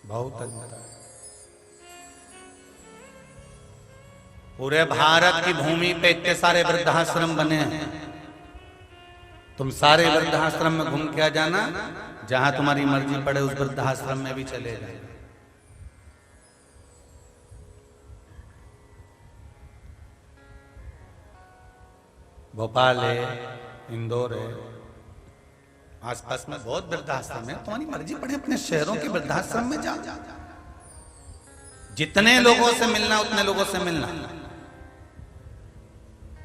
बहुत अंतर है। पूरे भारत की भूमि पे इतने सारे वृद्धाश्रम बने हैं, तुम सारे वृद्धाश्रम में घूम के आ जाना, जहां तुम्हारी मर्जी पड़े उस वृद्धाश्रम में भी चले जाए। भोपाल है, इंदौर है, आसपास में बहुत वृद्धाश्रम है, तुम्हारी मर्जी पड़े अपने शहरों के वृद्धाश्रम में जाओ। जितने लोगों से मिलना उतने लोगों से मिलना।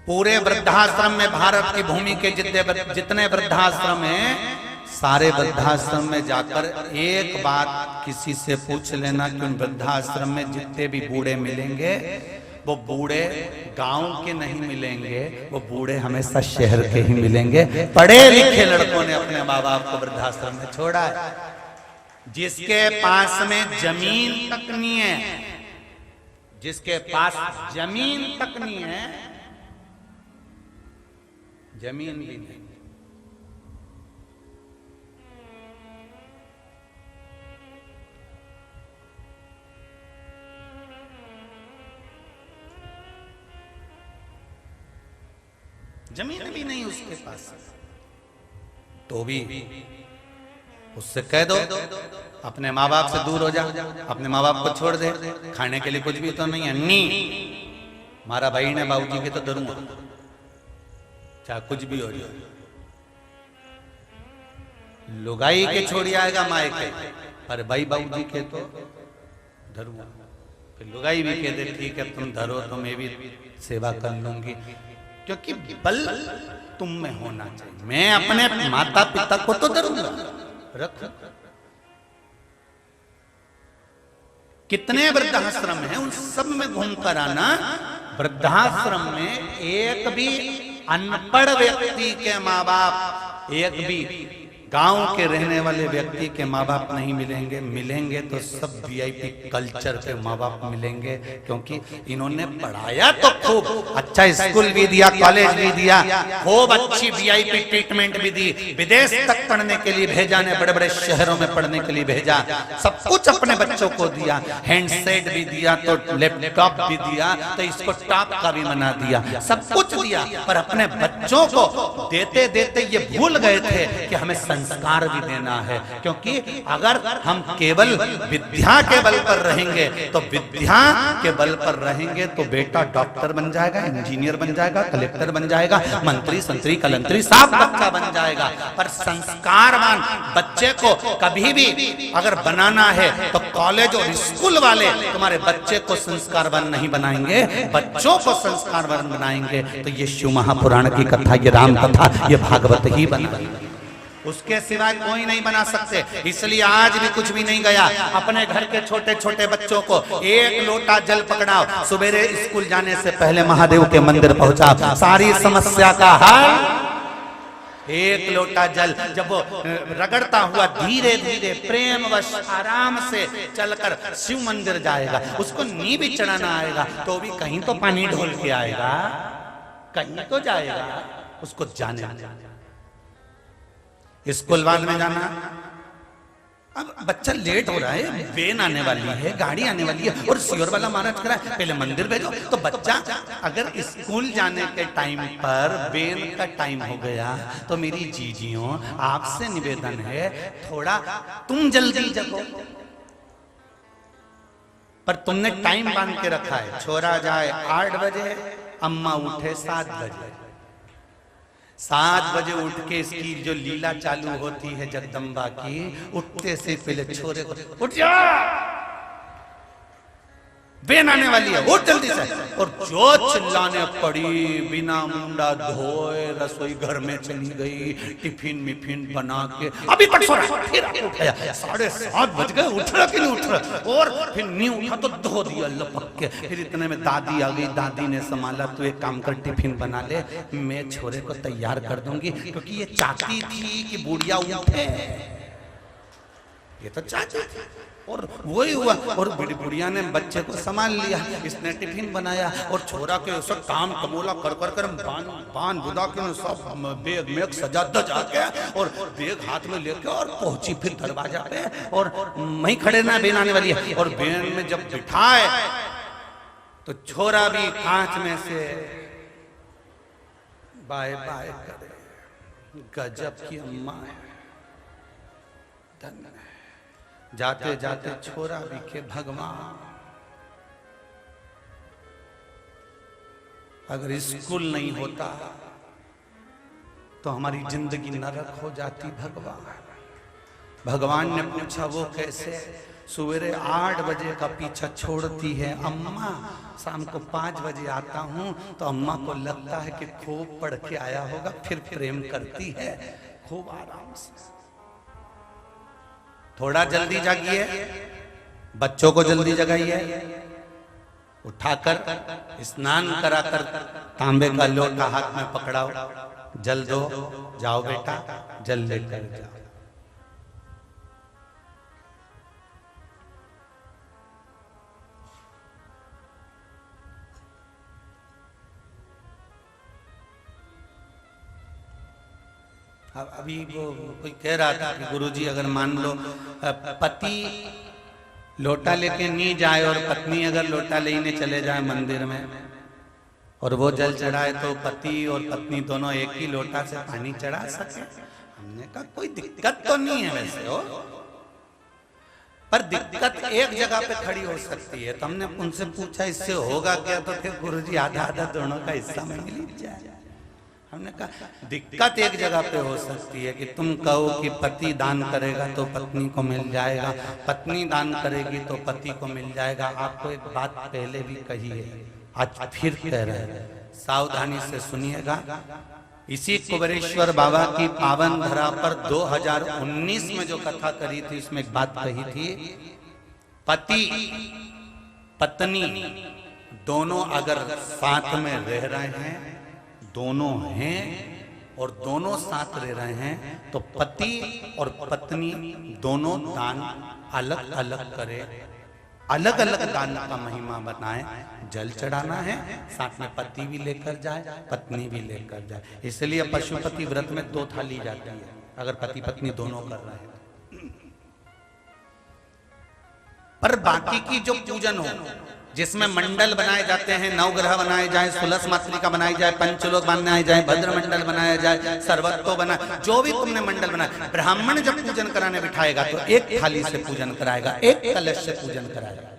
पूरे वृद्धाश्रम में, भारत की भूमि के जितने वृद्धाश्रम हैं, सारे वृद्धाश्रम में जाकर एक बात किसी से पूछ लेना कि उन वृद्धाश्रम में जितने भी बूढ़े मिलेंगे वो बूढ़े गांव के नहीं मिलेंगे, वो बूढ़े हमेशा शहर के ही मिलेंगे। पढ़े लिखे लड़कों ने अपने माँ बाप को वृद्धाश्रम में छोड़ा है। जिसके पास में जमीन तक नहीं है, जिसके पास जमीन तक नहीं है, जमीन भी नहीं, जमीन भी नहीं उसके पास, तो भी उससे कह दो अपने माँ बाप से दूर हो जा, अपने माँ बाप को छोड़ दे, खाने के लिए कुछ भी तो नहीं है, नहीं मारा भाई ने बाबूजी के तो डरूंगा, चाहे कुछ भी हो जाए। लुगाई के छोड़ी आएगा माए के, पर भाई बाबूजी के तो डरूंगा। फिर लुगाई भी कह दे ठीक है तुम धरो तो मैं भी सेवा कर लूंगी, क्योंकि बल तुम में होना चाहिए। मैं अपने माता पिता को तो डरूंगा, रख। कितने वृद्धाश्रम हैं, उन सब में घूमकर आना। वृद्धाश्रम में एक भी अनपढ़ व्यक्ति के माँ बाप, एक भी गांव के रहने वाले व्यक्ति के माँ बाप नहीं मिलेंगे। मिलेंगे तो सब वीआईपी कल्चर के माँ बाप मिलेंगे, क्योंकि इन्होंने पढ़ाया तो खूब, अच्छा स्कूल भी दिया, कॉलेज भी दिया, खूब अच्छी वीआईपी ट्रीटमेंट भी दी, विदेश तक पढ़ने के लिए भेजा, ने बड़े बड़े शहरों में पढ़ने के लिए भेजा, सब कुछ अपने बच्चों को दिया, हैंडसेट भी दिया, तो लैपटॉप भी दिया, तो इसको टॉप का भी बना दिया, सब कुछ दिया। पर अपने बच्चों को देते देते ये भूल गए थे कि हमें संस्कार भी देना है, क्योंकि अगर हम केवल विद्या के बल पर रहेंगे तो विद्या के बल पर रहेंगे तो बेटा डॉक्टर बन जाएगा, इंजीनियर बन जाएगा, कलेक्टर बन जाएगा, मंत्री संतरी कलंतरी सब बच्चा बन जाएगा। पर संस्कारवान बच्चे को कभी भी अगर बनाना है तो कॉलेज और स्कूल वाले तुम्हारे बच्चे को संस्कारवान नहीं बनाएंगे, बच्चों को संस्कारवान बनाएंगे। तो ये शिव महापुराण की कथा, ये राम कथा, ये भागवत ही बनाएंगे, उसके सिवाय कोई नहीं बना सकते। इसलिए आज भी कुछ भी नहीं गया, अपने घर के छोटे छोटे बच्चों को एक लोटा जल पकड़ाओ, सवेरे स्कूल जाने से पहले महादेव के मंदिर पहुंचाओ, सारी समस्या का हल एक लोटा जल। जब वो रगड़ता हुआ धीरे धीरे प्रेमवश आराम से चलकर शिव मंदिर जाएगा, उसको नी भी चढ़ाना आएगा तो भी कहीं तो पानी ढोल के आएगा, कहीं तो जाएगा, उसको जाने। स्कूल वाल में जाना, अब बच्चा लेट हो रहा है, वेन आने वाली है, गाड़ी आने वाली है, और सियोर वाला महाराज कह रहा है पहले मंदिर भेजो। तो बच्चा अगर स्कूल जाने के टाइम पर वेन का टाइम हो गया तो मेरी जीजियों आपसे निवेदन है, थोड़ा तुम जल्दी जगो। पर तुमने टाइम बांध के रखा है, छोरा जाए 8 बजे, अम्मा उठे 7 बजे। 7 बजे उठ के इसकी जो लीला चालू होती है जगदम्बा की, उठते से पहले छोरे को उठ जा, बेन आने वाली है, उठ जल्दी से। और जो चिल्लाने पड़ी, बिना मुंडा धोए रसोई घर में चली गई, टिफिन मिफिन बना के, अभी तक सो रहा, फिर उठाया, 7:30 बज गए, उठ रहा कि नहीं उठ रहा, और फिर नहीं उठा तो धो दिया लपक के। फिर इतने में दादी आ गई, दादी ने संभाला, तू एक काम कर टिफिन बना ले, मैं छोरे को तैयार कर दूंगी, क्योंकि ये चाहती थी कि बुढ़िया उठे। ये तो चाचा थी। और वही हुआ, और बड़ी बुढ़िया ने बच्चे को संभाल लिया, इसने टिफिन बनाया और छोरा के सब काम कमोला कर कर कर बान बुदा के सब बैग में सजा दजा के और बैग हाथ में लेके और पहुंची फिर दरवाजा पे, और वहीं खड़े ना बेन आने वाली है, और बेन में जब बिठाए तो छोरा भी कांच में से बाय बाय करे, गजब की अम्मा है, धन्य है। जाते जाते छोरा भी के भगवान, अगर स्कूल नहीं होता तो हमारी जिंदगी नरक हो जाती। भगवान ने पूछा वो कैसे? सवेरे 8 बजे का पीछा छोड़ती है अम्मा, शाम को 5 बजे आता हूं तो अम्मा को लगता है कि खूब पढ़ के आया होगा, फिर प्रेम करती है खूब आराम से। थोड़ा जल्दी जागिए, बच्चों को जल्दी जगाइए, उठाकर स्नान कराकर तांबे का लोटा हाथ में पकड़ाओ, जल दो, जाओ बेटा जल लेकर जाओ। अभी वो कोई कह रहा था कि गुरुजी अगर मान लो पति लोटा लेके नहीं जाए और पत्नी अगर लोटा लेने चले जाए मंदिर में और वो जल चढ़ाए तो पति और पत्नी दोनों एक ही लोटा से पानी चढ़ा सके। हमने कहा कोई दिक्कत तो नहीं है वैसे हो, पर दिक्कत एक जगह पे खड़ी हो सकती है। तो हमने उनसे पूछा इससे होगा क्या? तो फिर गुरुजी आधा आधा दोनों का हिस्सा में मिल जाए। हमने कहा दिक्कत एक जगह पे हो सकती है कि तुम कहो कि पति दान करेगा तो पत्नी को मिल जाएगा, पत्नी दान करेगी तो पति को मिल जाएगा। आपको एक बात पहले भी कही है, आज फिर कह रहे हैं, सावधानी से सुनिएगा। इसी कुबेरेश्वर बाबा की पावन धरा पर 2019 में जो कथा करी थी उसमें एक बात कही थी, पति पत्नी दोनों अगर साथ में रह रहे हैं, दोनों हैं और दोनों साथ रह रहे हैं, तो पति और पत्नी दोनों दान अलग अलग करे, अलग अलग दान का महिमा बनाए। जल चढ़ाना है, साथ में पति भी लेकर जाए, पत्नी भी लेकर जाए। इसलिए पशुपति व्रत में 2 थाली जाती है अगर पति पत्नी दोनों कर रहे हैं। पर बाकी की जो पूजन हो, जिसमें मंडल बनाए जाते हैं, नवग्रह बनाए जाए, सुलस मातृका बनाई जाए, पंचलोक बनाए जाए, भद्र मंडल बनाया जाए, सर्वत्व बना, जो भी तुमने मंडल बनाया, ब्राह्मण जब पूजन कराने बिठाएगा तो एक थाली से पूजन कराएगा, एक कलश से पूजन कराएगा।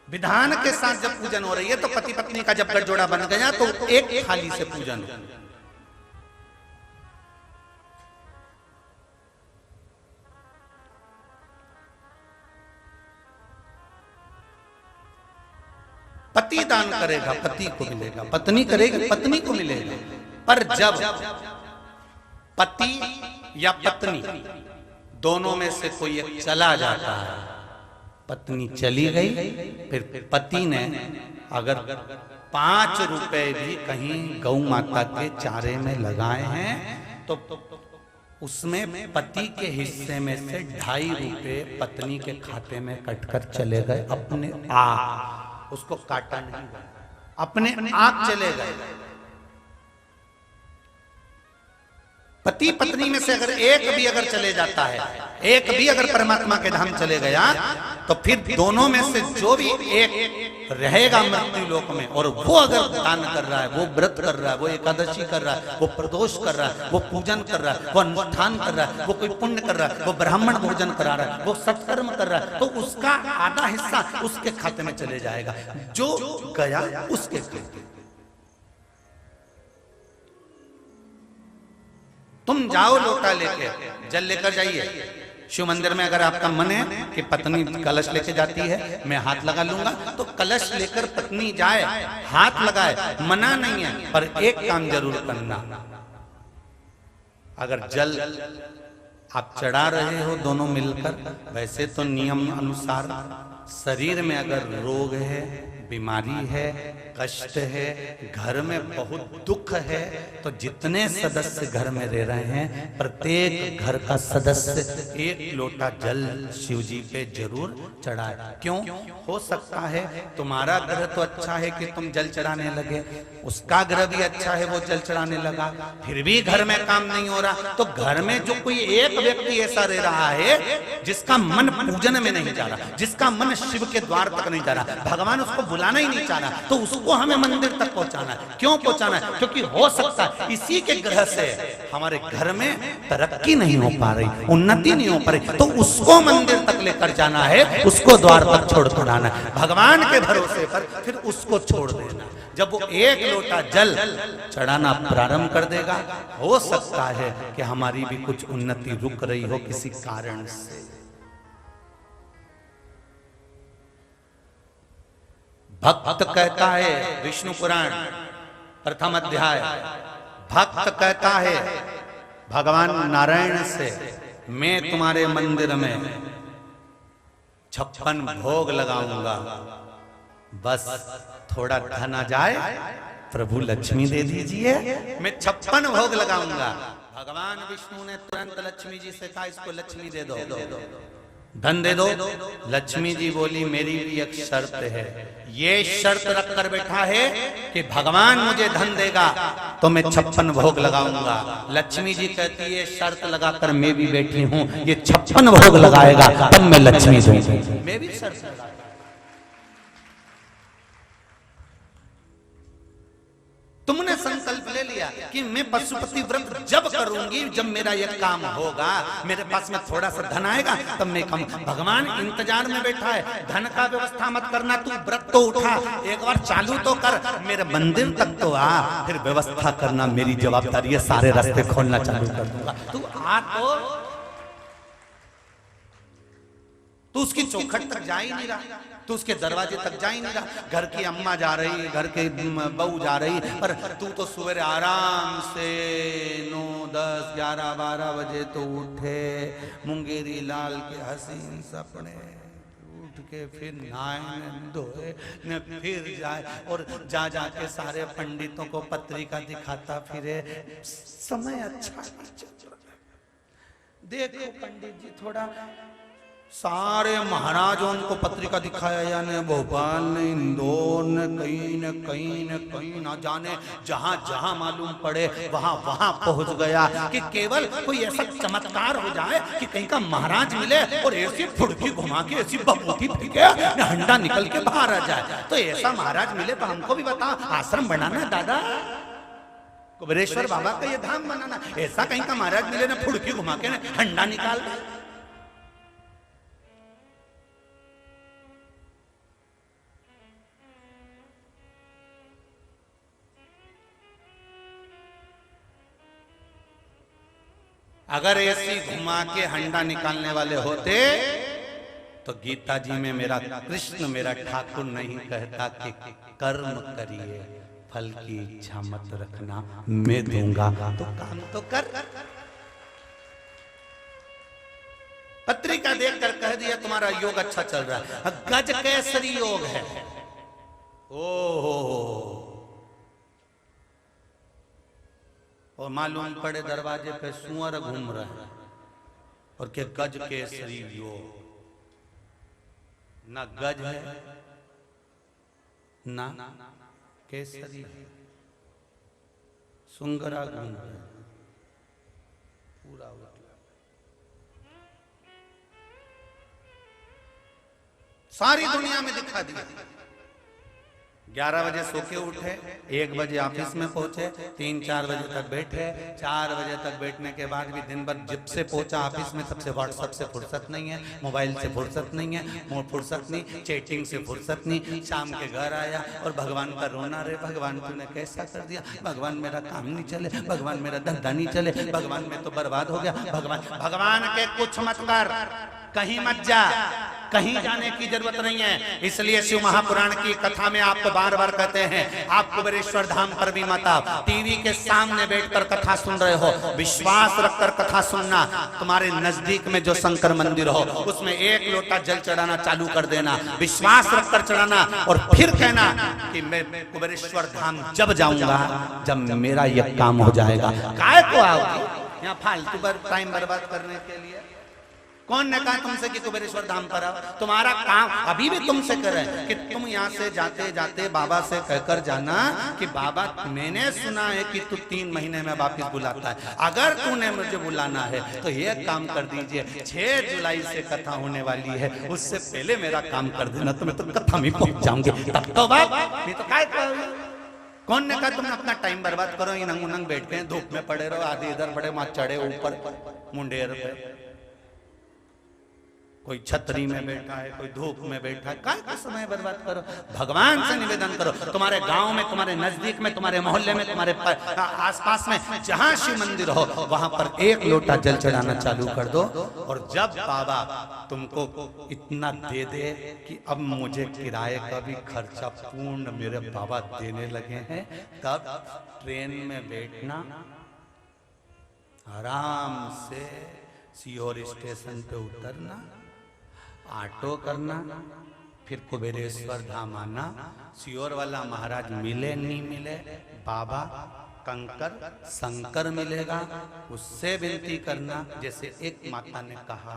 विधान के साथ जब पूजन हो रही है तो पति पत्नी का जब गठजोड़ा बन गया तो एक थाली से पूजन हो। पति दान करेगा पति को मिलेगा, पत्नी करेगी पत्नी को मिलेगा। पर जब पति या पत्नी दोनों में से कोई एक चला जाता है, पत्नी चली गई, फिर पति ने अगर 5 रुपए भी कहीं गौ माता के चारे में लगाए हैं तो उसमें पति के हिस्से में से 2.5 रुपए पत्नी के खाते में कटकर चले गए अपने आप। उसको काटा नहीं, अपने आप चले गए। पति पत्नी में से अगर एक भी अगर चले जाता है, एक भी अगर परमात्मा के धाम चले गया, तो फिर दोनों में से जो भी एक रहेगा मृत्यु लोक में, और वो अगर दान कर रहा है, वो व्रत कर रहा है, वो एकादशी कर रहा है, वो प्रदोष कर रहा है, वो पूजन कर रहा है, वो अनुष्ठान कर रहा है, वो कोई पुण्य कर रहा है, वो ब्राह्मण भोजन करा रहा है, वो सत्कर्म कर रहा है, तो उसका आधा हिस्सा उसके खाते में चले जाएगा, जो गया उसके खाते। तुम जाओ लोटा लेके, जल लेकर जाइए। शिव मंदिर में अगर आपका मन है कि पत्नी कलश लेके जाती है, मैं हाथ लगा लूंगा, तो कलश लेकर पत्नी जाए, हाथ लगाए, मना नहीं है। पर एक काम जरूर करना, अगर जल आप चढ़ा रहे हो दोनों मिलकर, वैसे तो नियम अनुसार शरीर में अगर रोग है, बीमारी है, कष्ट है, घर में बहुत दुख है, तो जितने सदस्य घर में रह रहे हैं प्रत्येक घर का सदस्य एक लोटा जल शिव जी पे जरूर चढ़ाए। क्यों? हो सकता है तुम्हारा ग्रह तो अच्छा है कि तुम जल चढ़ाने लगे, उसका ग्रह भी अच्छा है वो जल चढ़ाने लगा, फिर भी घर में काम नहीं हो रहा, तो घर में जो कोई एक व्यक्ति ऐसा रह रहा है जिसका मन पूजन में नहीं जा रहा, जिसका मन शिव के द्वार तक नहीं जा रहा, भगवान उसको बुलाना ही नहीं चाह रहा, तो उसको हमें मंदिर तक पहुंचाना है। क्यों पहुंचाना है? क्योंकि हो सकता है इसी के ग्रह से हमारे घर में तरक्की नहीं हो पा रही, उन्नति नहीं हो पा रही, तो उसको मंदिर तक लेकर जाना है, उसको द्वार तक छोड़ कर आना है, भगवान के भरोसे पर फिर उसको छोड़ देना। जब वो एक लोटा जल चढ़ाना प्रारंभ कर देगा, हो सकता है कि हमारी भी कुछ उन्नति रुक रही हो किसी कारण से। भक्त कहता है, विष्णु पुराण प्रथम अध्याय, भक्त कहता है भगवान नारायण से, मैं तुम्हारे मंदिर में 56 भोग लगाऊंगा, बस थोड़ा धन आ जाए, प्रभु लक्ष्मी दे दीजिए, मैं 56 भोग लगाऊंगा। भगवान विष्णु ने तुरंत लक्ष्मी जी से कहा, इसको लक्ष्मी दे दो, धन दे दो। लक्ष्मी जी बोली, मेरी भी एक शर्त है, ये शर्त रख कर बैठा है कि भगवान मुझे धन देगा तो मैं 56 भोग लगाऊंगा। लक्ष्मी जी कहती है, शर्त लगाकर मैं भी बैठी हूं, ये 56 भोग लगाएगा तब मैं लक्ष्मी दूंगी। मैं भी शर्त लगा, तुमने संकल्प ले लिया कि मैं पशुपति व्रत जब करूंगी, जब मेरा यह काम होगा, मेरे पास में थोड़ा सा धन आएगा तब मैं कम। भगवान इंतजार में बैठा है, धन का व्यवस्था मत करना, तू व्रत तो उठा, एक बार चालू तो कर, मेरे मंदिर तक तो आ, फिर व्यवस्था करना मेरी जवाबदारी है, सारे रास्ते खोलना चालू कर दूंगा, तू आ। तो उसकी चौखट तक जा ही नहीं रहा, तू उसके दरवाजे तक जा ही नहीं रहा। घर की अम्मा जा रही, घर के बहू जा रही, पर तू तो सुबह आराम से 9, 10, 11, 12 बजे तो उठे, मुंगेरी लाल के हसीन सपने, उठ के फिर नहाए धोए न फिर जाए और जा के सारे पंडितों को पत्रिका दिखाता फिरे। समय अच्छा चल रहा है, देखो पंडित जी थोड़ा, सारे महाराजों को पत्रिका दिखाया, यानी भोपाल ने, इंदौर ने, कहीं ना जाने जहां जहां मालूम पड़े वहां वहां पहुंच गया, कि केवल कोई ऐसा चमत्कार हो जाए कि कहीं का महाराज मिले और ऐसी फुड़की घुमा के ऐसी बबूती फेंके, हंडा निकल के बाहर आ जाए। तो ऐसा महाराज मिले तो हमको भी बताओ, आश्रम बनाना दादा, कुबेरेश्वर बाबा का ये धाम बनाना, ऐसा कहीं का महाराज मिले ना फुड़की घुमा के ना हंडा निकाल। अगर ऐसी घुमा के हंडा निकालने वाले होते तो गीता जी में मेरा कृष्ण, मेरा ठाकुर नहीं कहता कि कर्म करिए, फल की इच्छा मत रखना, मैं दूंगा, तो काम तो कर। पत्रिका देखकर कह दिया तुम्हारा योग अच्छा चल रहा है, गज केसरी योग है, ओहो, और मालूम पड़े दरवाजे पे सुअर घूम रहा है और के गज केसरी योग, ना गज है ना केसरी है, सुंगरा घूम रहा है पूरा उठला। सारी दुनिया में दिखा दिया। 11 बजे सो के उठे, 1 बजे ऑफिस में पहुंचे, 3-4 बजे तक बैठे, 4 बजे तक बैठने के बाद भी दिन भर जब से पहुंचा ऑफिस में तब से व्हाट्सएप से फुर्सत नहीं है, मोबाइल से फुर्सत नहीं है, फुर्सत नहीं, चैटिंग से फुर्सत नहीं। शाम के घर आया और भगवान का रोना रे, भगवान तूने कैसा कर दिया, भगवान मेरा काम नहीं चले, भगवान मेरा धंधा नहीं चले, भगवान मैं तो बर्बाद हो गया, भगवान के कुछ मत कर, कहीं मत जा, कहीं जाने की जरूरत नहीं है। इसलिए शिव महापुराण की कथा में आपको बार बार कहते हैं, आप कुबेरेश्वर धाम पर भी मत आओ। टीवी के सामने बैठकर कथा सुन रहे हो, विश्वास रखकर कथा सुनना। तुम्हारे नजदीक में जो शंकर मंदिर हो उसमें 1 लोटा जल चढ़ाना चालू कर देना, विश्वास रखकर चढ़ाना, और फिर कहना कि मैं कुबेरेश्वर धाम जब जाऊंगा जब मेरा यह काम हो जाएगा। काय को आओगे यहाँ फालतू पर टाइम बर्बाद करने के लिए? कौन ने कहा तुमसे कि कुबेरेश्वर धाम पर आओ? तुम्हारा काम अभी भी तुमसे कर रहे हैं कि तुम यहाँ से जाते जाते बाबा से कहकर जाना कि बाबा मैंने सुना है कि तू 3 महीने में वापस बुलाता है, अगर तूने मुझे बुलाना है तो ये काम कर दीजिए, 6 जुलाई से कथा होने वाली है, उससे पहले मेरा काम कर देना, तो मैं तो कथा में पहुंच जाऊंगी। तब तो बात नहीं तो काय कौन ने कहा तुम अपना टाइम बर्बाद करो, ये नंग नंग बैठते हैं, धूप में पड़े रहो, आधे इधर पड़े, वहां चढ़े ऊपर मुंडेर पे, कोई छतरी में बैठा है, कोई धूप में बैठा है, काय का समय बर्बाद करो। भगवान से निवेदन करो, तुम्हारे गांव में, तुम्हारे नजदीक में, तुम्हारे मोहल्ले में, तुम्हारे आसपास में जहां शिव मंदिर हो वहां पर 1 लोटा जल चढ़ाना चालू कर दो। और जब बाबा तुमको इतना दे दे कि अब मुझे किराए का भी खर्चा पूर्ण मेरे बाबा देने लगे हैं, तब ट्रेन में बैठना, आराम से सीहोर स्टेशन पे उतरना, ऑटो करना, फिर कुबेरेश्वर धाम आना। सीहोर वाला महाराज मिले नहीं मिले, बाबा कंकर शंकर मिलेगा, उससे विनती करना। जैसे एक माता ने कहा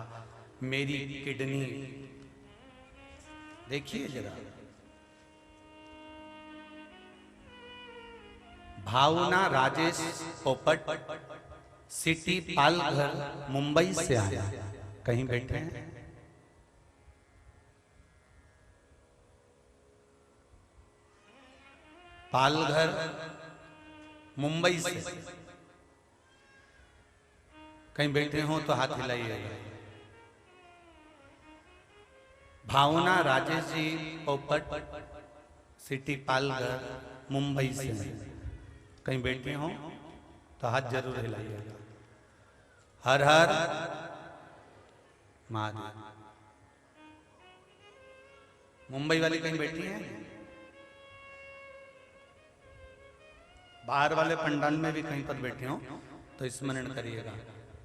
मेरी किडनी, देखिए जरा, भावना राजेश पोपट, सिटी पालघर, मुंबई से आया, कहीं बैठे हैं, पालघर मुंबई से, कहीं बैठे हो तो हाथ हिलाइए। भावना राजेश जी पोपट, सिटी पालघर, मुंबई से, कहीं बैठे हो तो हाथ जरूर हिलाइए। हर हर महादेव। मुंबई वाली कहीं बैठी हैं? बाहर वाले पंडाल में भी कहीं पर बैठे हो तो स्मरण करिएगा।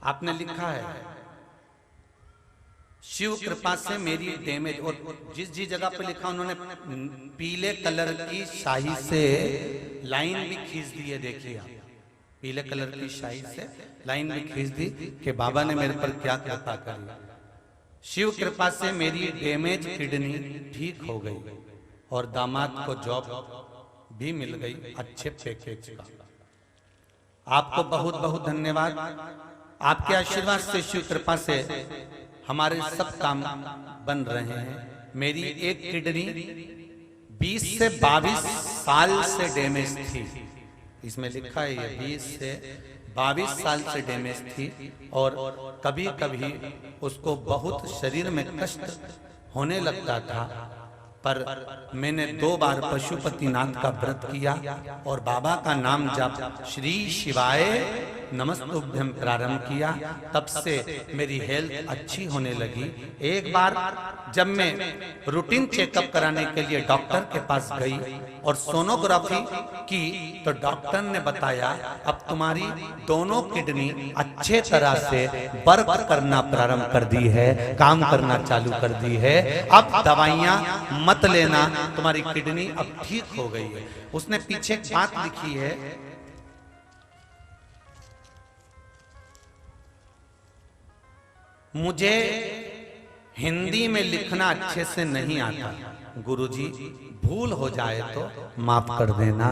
आपने लिखा है शिव कृपा से मेरी डैमेज, और जिस जगह पे लिखा उन्होंने पीले कलर की शाही से लाइन भी खींच दी है। देखिए आप, पीले कलर की शाही से लाइन भी खींच दी कि बाबा ने मेरे पर क्या कृपा करी। शिव कृपा से मेरी डैमेज किडनी ठीक हो गई और दामाद को जॉब भी मिल गई अच्छे पैकेज का। आपको बहुत बहुत धन्यवाद। आपके आशीर्वाद से, शिव कृपा से हमारे सब काम बन रहे हैं। मेरी एक किडनी 20 से 22 साल से डैमेज थी, इसमें लिखा है ये 20 से 22 साल से डैमेज थी, और कभी कभी उसको बहुत शरीर में कष्ट होने लगता था। पर मैंने 2 बार पशुपतिनाथ का व्रत किया और बाबा का नाम जप श्री शिवाय नमस्तुभ्यम प्रारंभ किया। तब से मेरी हेल्थ अच्छी होने लगी। एक बार जब मैं रूटीन चेकअप कराने के लिए डॉक्टर के पास गई और सोनोग्राफी की तो डॉक्टर ने बताया अब तुम्हारी दोनों किडनी अच्छे तरह से वर्क करना प्रारंभ कर दी है, काम करना चालू कर दी है। अब दवाइयां मत लेना, तुम्हारी किडनी अब ठीक हो गई है। उसने पीछे एक बात लिखी है, मुझे हिंदी में लिखना अच्छे से नहीं आता, गुरुजी भूल हो जाए तो माफ कर देना,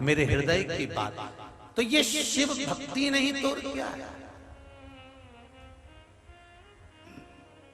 मेरे हृदय की बात। तो ये शिव भक्ति नहीं तो क्या है?